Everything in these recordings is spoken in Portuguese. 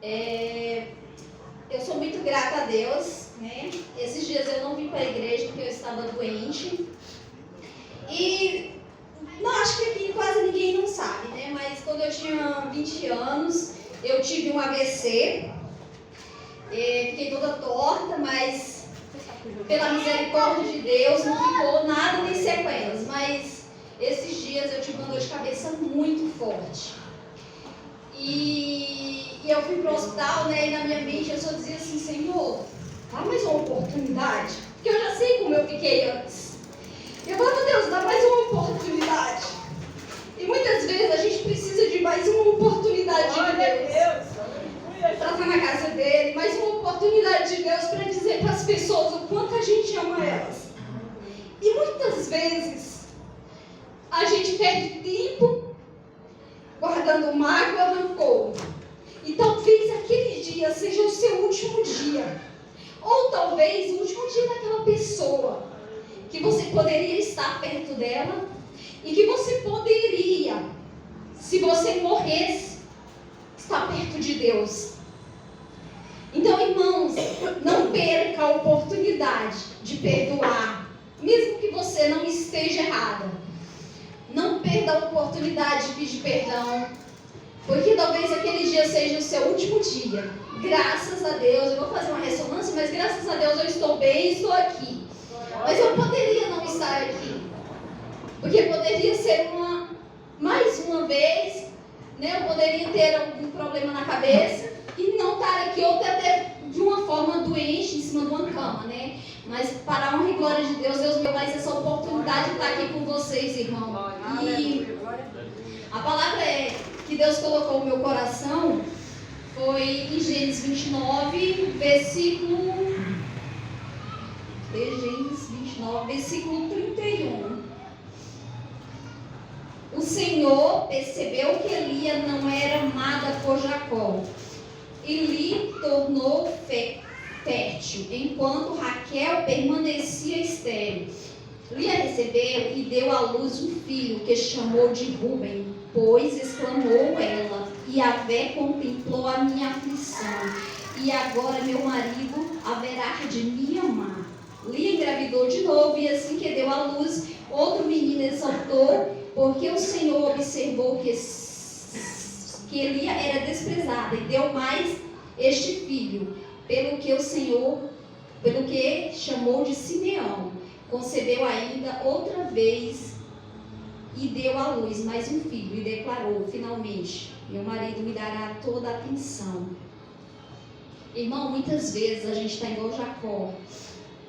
Eu sou muito grata a Deus, né? Esses dias eu não vim para a igreja porque eu estava doente. E não, acho que aqui quase ninguém não sabe, né? Mas quando eu tinha 20 anos, eu tive um AVC. Fiquei toda torta, mas pela misericórdia de Deus não ficou nada nem sequelas. Mas esses dias eu tive uma dor de cabeça muito forte. E eu fui para o hospital, né? E na minha mente eu só dizia assim: Senhor, dá mais uma oportunidade. Porque eu já sei como eu fiquei antes. Eu falava: Deus, dá mais uma oportunidade. E muitas vezes a gente precisa de mais uma oportunidade de Deus. Para estar na casa dele, mais uma oportunidade de Deus para dizer para as pessoas o quanto a gente ama elas. E muitas vezes a gente perde tempo guardando mágoa, rancor. E talvez aquele dia seja o seu último dia. Ou talvez o último dia daquela pessoa que você poderia estar perto dela e que você poderia, se você morresse, estar perto de Deus. Então, irmãos, não perca a oportunidade de perdoar, mesmo que você não esteja errada. Não perda a oportunidade de pedir perdão, porque talvez aquele dia seja o seu último dia. Graças a Deus, eu vou fazer uma ressonância, mas graças a Deus eu estou bem e estou aqui. Mas eu poderia não estar aqui, porque poderia ser mais uma vez, né? Eu poderia ter algum problema na cabeça e não estar aqui, ou até de uma forma doente em cima de uma cama, né? Mas para a honra e glória de Deus, Deus me deu mais essa oportunidade de estar aqui com vocês, irmão. E a palavra que Deus colocou no meu coração foi em Gênesis 29, versículo 31. O Senhor percebeu que Lia não era amada por Jacó e lhe tornou fértil, enquanto Raquel permanecia estéril. Lia recebeu e deu à luz um filho, que chamou de Ruben, pois exclamou ela: Yahvé contemplou a minha aflição, e agora meu marido haverá de me amar. Lia engravidou de novo, e assim que deu à luz, outro menino exaltou, porque o Senhor observou que Lia era desprezada, e deu mais este filho, pelo que chamou de Simeão. Concebeu ainda outra vez e deu à luz mais um filho, e declarou: finalmente, meu marido me dará toda a atenção. Irmão, muitas vezes a gente está igual Jacó,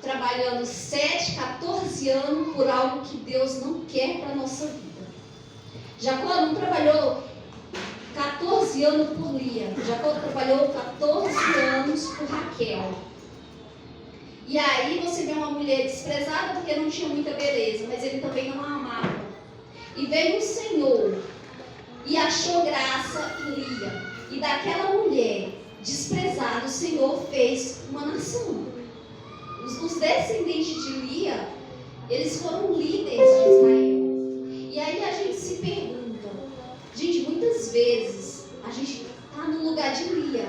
trabalhando 7, 14 anos por algo que Deus não quer para a nossa vida. Jacó não trabalhou 14 anos por Lia, Jacó trabalhou 14 anos por Raquel. E aí você vê uma mulher desprezada porque não tinha muita beleza, mas ele também não a amava. E veio o Senhor e achou graça em Lia. E daquela mulher desprezada, o Senhor fez uma nação. Os descendentes de Lia, eles foram líderes de Israel. E aí a gente se pergunta, gente, muitas vezes a gente está no lugar de Lia.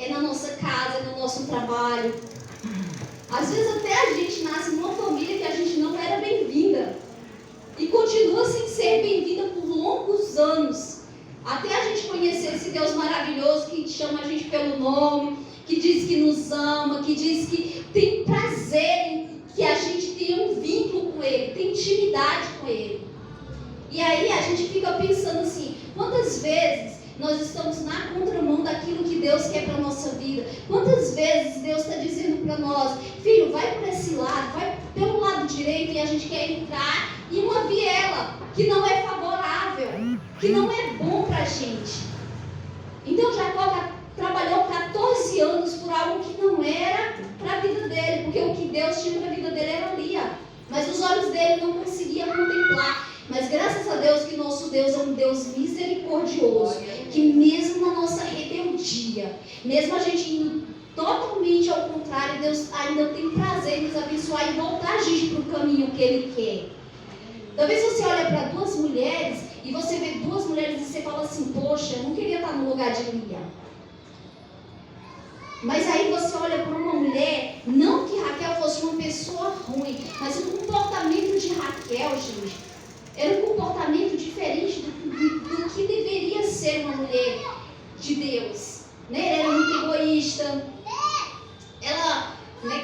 É na nossa casa, é no nosso trabalho. Às vezes até a gente nasce numa família que a gente não era bem-vinda. E continua sem ser bem-vinda por longos anos. Até a gente conhecer esse Deus maravilhoso que chama a gente pelo nome, que diz que nos ama, que diz que tem prazer em que a gente tenha um vínculo com Ele, tem intimidade com Ele. E aí a gente fica pensando assim, quantas vezes nós estamos na contramão daquilo que Deus quer para a nossa vida? Quantas vezes Deus está dizendo para nós: filho, vai por esse lado, vai pelo lado direito, e a gente quer entrar em uma viela que não é favorável, que não é bom para a gente. Então Jacó trabalhou 14 anos por algo que não era para a vida dele, porque o que Deus tinha para a vida dele era Lia, mas os olhos dele não conseguiam contemplar. Mas graças a Deus que nosso Deus é um Deus misericordioso, que mesmo na nossa rebeldia, mesmo a gente indo totalmente ao contrário, Deus ainda tem prazer em nos abençoar e voltar a gente para o caminho que Ele quer. Talvez você olhe para duas mulheres e você vê duas mulheres e você fala assim: poxa, eu não queria estar no lugar de Lia. Mas aí você olha para uma mulher, não que Raquel fosse uma pessoa ruim, mas o comportamento de Raquel, gente, era um comportamento diferente do que deveria ser uma mulher de Deus. Né? Ela era muito egoísta, ela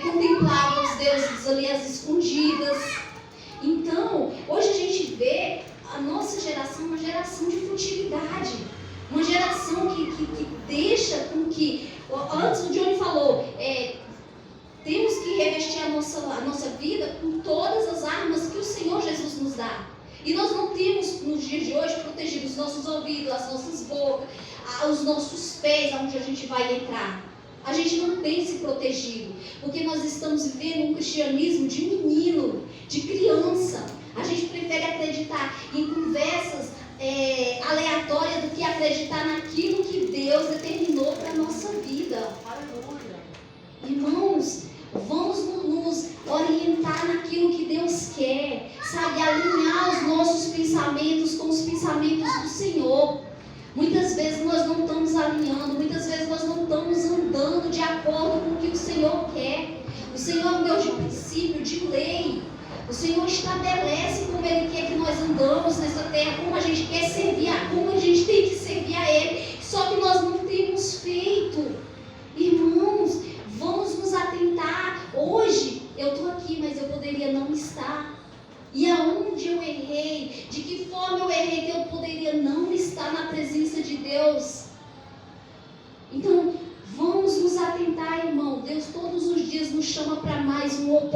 contemplava os deuses ali às escondidas. Então, hoje a gente vê a nossa geração uma geração de futilidade, uma geração que deixa com que, antes o Johnny falou, temos que revestir a nossa vida com todas as armas que o Senhor Jesus nos dá. E nós não temos, nos dias de hoje, protegido os nossos ouvidos, as nossas bocas, os nossos pés, aonde a gente vai entrar. A gente não tem se protegido, porque nós estamos vivendo um cristianismo de menino, de criança. A gente prefere acreditar em conversas aleatórias do que acreditar naquilo que Deus determinou para a nossa vida. Aleluia. Irmãos, vamos nos orientar naquilo que Deus quer, sabe? Alinhar os nossos pensamentos com os pensamentos do Senhor. Muitas vezes nós não estamos alinhando, muitas vezes nós não estamos andando de acordo com o que o Senhor quer. O Senhor é um Deus de princípio, de lei. O Senhor estabelece como Ele quer que nós andamos nessa terra, como a gente quer servir, como a gente tem que servir a Ele. Só que nós não temos feito. Irmãos, vamos nos atentar. Hoje eu estou aqui, mas eu poderia não estar. E aonde eu errei? De que forma eu errei que eu poderia não estar na presença de Deus? Então, vamos nos atentar, irmão. Deus todos os dias nos chama para mais uma oportunidade.